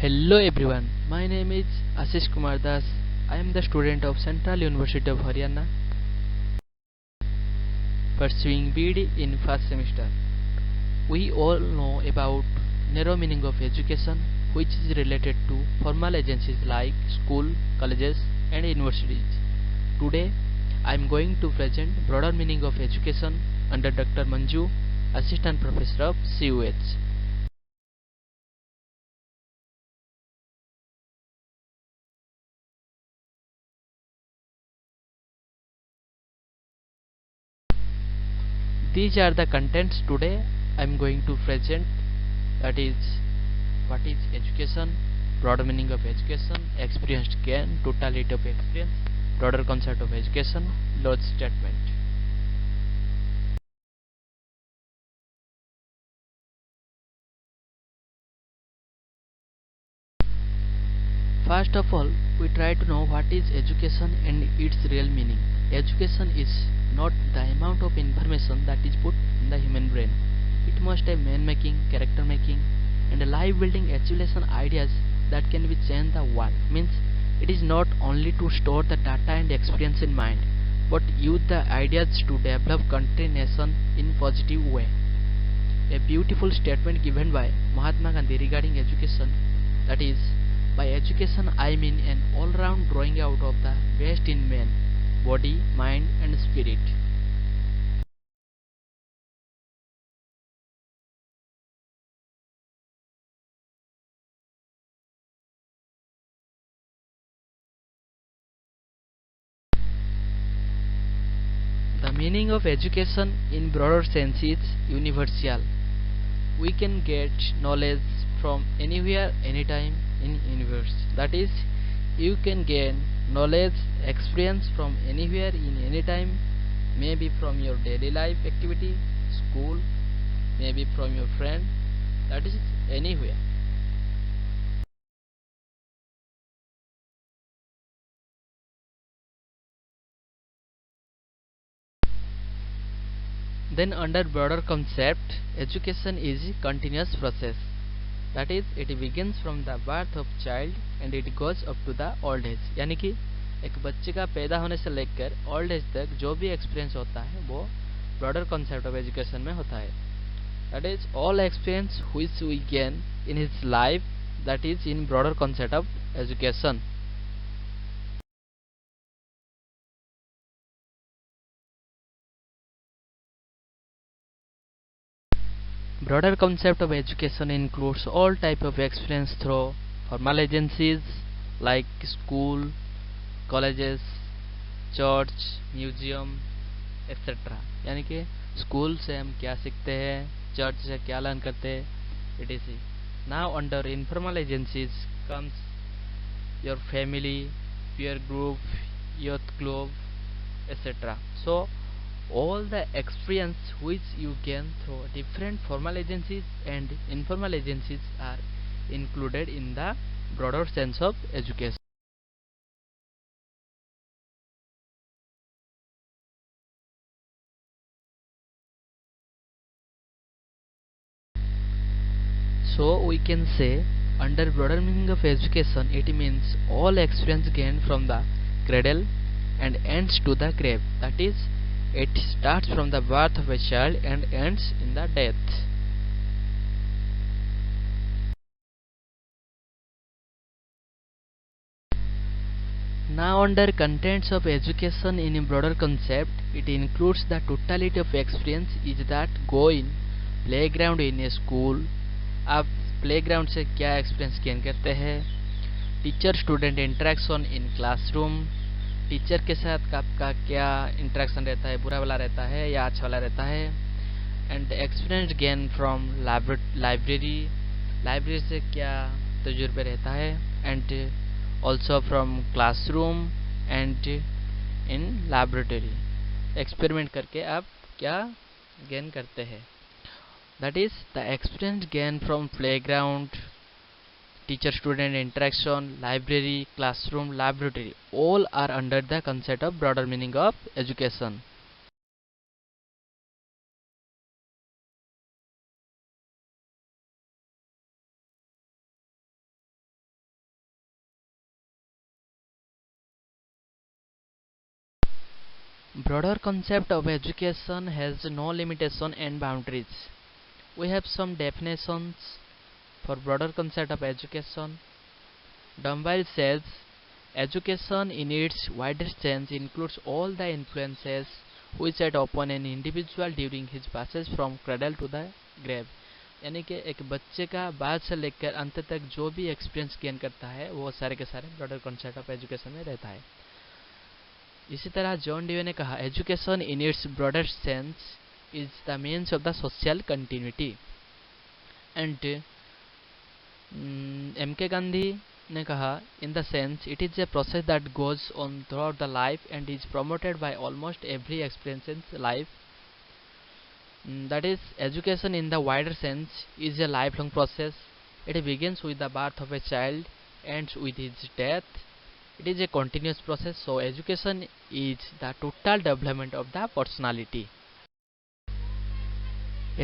Hello everyone, my name is Ashish Kumar Das. I am the student of Central University of Haryana pursuing BD in first semester. We all know about narrow meaning of education, which is related to formal agencies like school, colleges and universities. Today I am going to present broader meaning of education under Dr. Manju, Assistant Professor of CUH. These are the contents today I am going to present, that is what is education, broader meaning of education, experienced gain, totality of experience, broader concept of education, Lord's statement. First of all, we try to know what is education and its real meaning. Education is not the amount of information that is put in the human brain. It must have man making, character making and life building education ideas that can be change the world. Means it is not only to store the data and experience in mind, but use the ideas to develop country nation in positive way. A beautiful statement given by Mahatma Gandhi regarding education, that is, by education I mean an all-round drawing out of the best in man, body, mind and spirit. The meaning of education in broader sense is universal. We can get knowledge from anywhere, anytime in universe. That is, you can gain knowledge, experience from anywhere in any time, maybe from your daily life activity, school, maybe from your friend, that is anywhere. Then under broader concept, education is a continuous process. That is, it begins from the birth of child and it goes up to the old age. यानी कि एक बच्चे का पैदा होने से लेकर old age तक जो भी एक्सपीरियंस होता है वो ब्रॉडर कॉन्सेप्ट ऑफ एजुकेशन में होता है. That is all experience which we gain in his life, that is in broader concept of education. Broader concept of education includes all type of experience through formal agencies like school, colleges, church, museum etcetera. यानी कि school से हम क्या सीखते हैं, church से क्या learn करते हैं, etc. Now under informal agencies comes your family, peer group, youth club, etc. So all the experience which you gain through different formal agencies and informal agencies are included in the broader sense of education. So we can say under broader meaning of education it means all experience gained from the cradle and ends to the grave. That is, it starts from the birth of a child and ends in the death. Now under contents of education in a broader concept, it includes the totality of experience is that go in playground in a school. आप playground से क्या experience gain करते हैं, teacher student interaction in classroom, teacher के साथ आपका क्या interaction रहता है, बुरा वाला रहता है या अच्छा वाला रहता है, and experience gain from library, library से क्या तजुर्बे रहता है, and also from classroom and in laboratory. Experiment करके आप क्या गेन करते हैं. That is, the experience gained from playground, teacher student interaction, library, classroom, laboratory, all are under the concept of broader meaning of education. Broader concept of education has no limitation and boundaries. We have some definitions for broader concept of education. Dumville says, education in its widest sense includes all the influences which act upon an individual during his passage from cradle to the grave. यानी कि एक बच्चे का बाद से लेकर अंत तक जो भी एक्सपीरियंस गेन करता है वो सारे के सारे ब्रॉडर कॉन्सेप्ट ऑफ एजुकेशन में रहता है. इसी तरह जॉन डीवे ने कहा, education in its broader sense is the means of the social continuity. And M K Gandhi ने कहा, in the sense it is a process that goes on throughout the life and is promoted by almost every experience in life. That is, education in the wider sense is a lifelong process. It begins with the birth of a child, ends with his death. It is a continuous process. So education is the total development of the personality.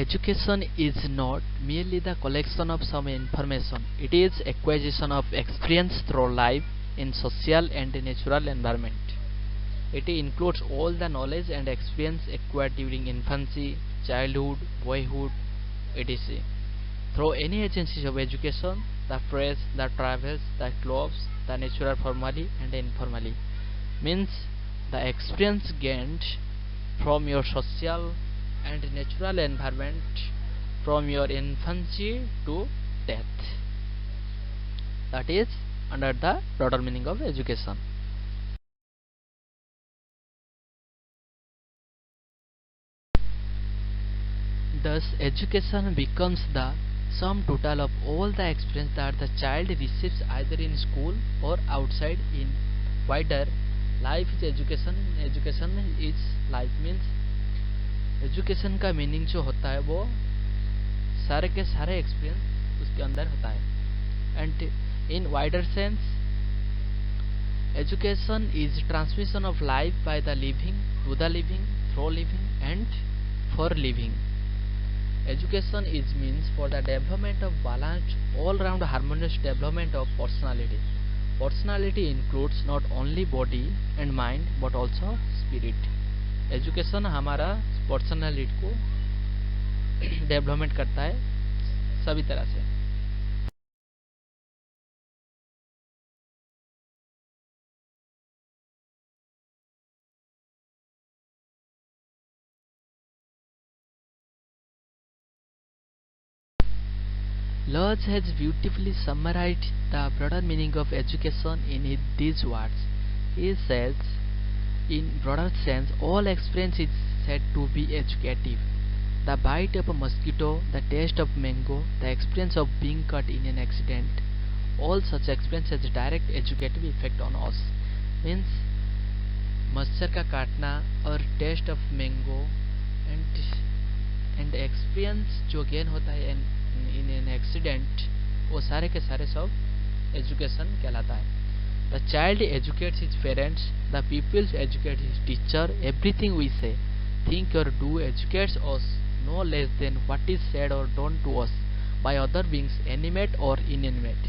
Education is not merely the collection of some information. It is acquisition of experience through life in social and natural environment. It includes all the knowledge and experience acquired during infancy, childhood, boyhood, etc. Through any agencies of education, the phrase, the travels, the clubs, the natural formally and informally, means the experience gained from your social and natural environment from your infancy to death. That is under the broader meaning of education. Thus, education becomes the sum total of all the experience that the child receives either in school or outside in wider life is education. Education is life means education का meaning जो होता है वो सारे के सारे experience उसके अंदर होता है. And in wider sense education is transmission of life by the living, to the living, through living and for living. Education is means for the development of balanced, all-round harmonious development of personality. Personality includes not only body and mind but also spirit. Education हमारा personality को development करता है सभी तरह से. Lodge has beautifully summarized the broader meaning of education in these words. He says, in broader sense, all experience is said to be educative. The bite of a mosquito, the taste of mango, the experience of being caught in an accident, all such experience has direct educative effect on us. Means मच्छर का काटना और taste of mango and experience जो gain होता है in an accident, वो सारे के सारे सब एजुकेशन कहलाता है. The child educates his parents, the peoples educate his teacher. Everything we say, think or do educates us no less than what is said or done to us by other beings, animate or inanimate.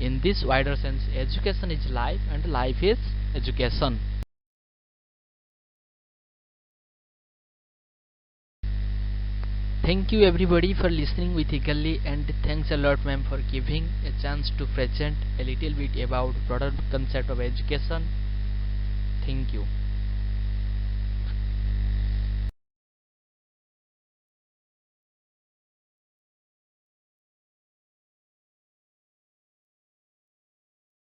In this wider sense, education is life and life is education. Thank you everybody for listening with eagerly, and thanks a lot ma'am for giving a chance to present a little bit about broader concept of education. Thank you.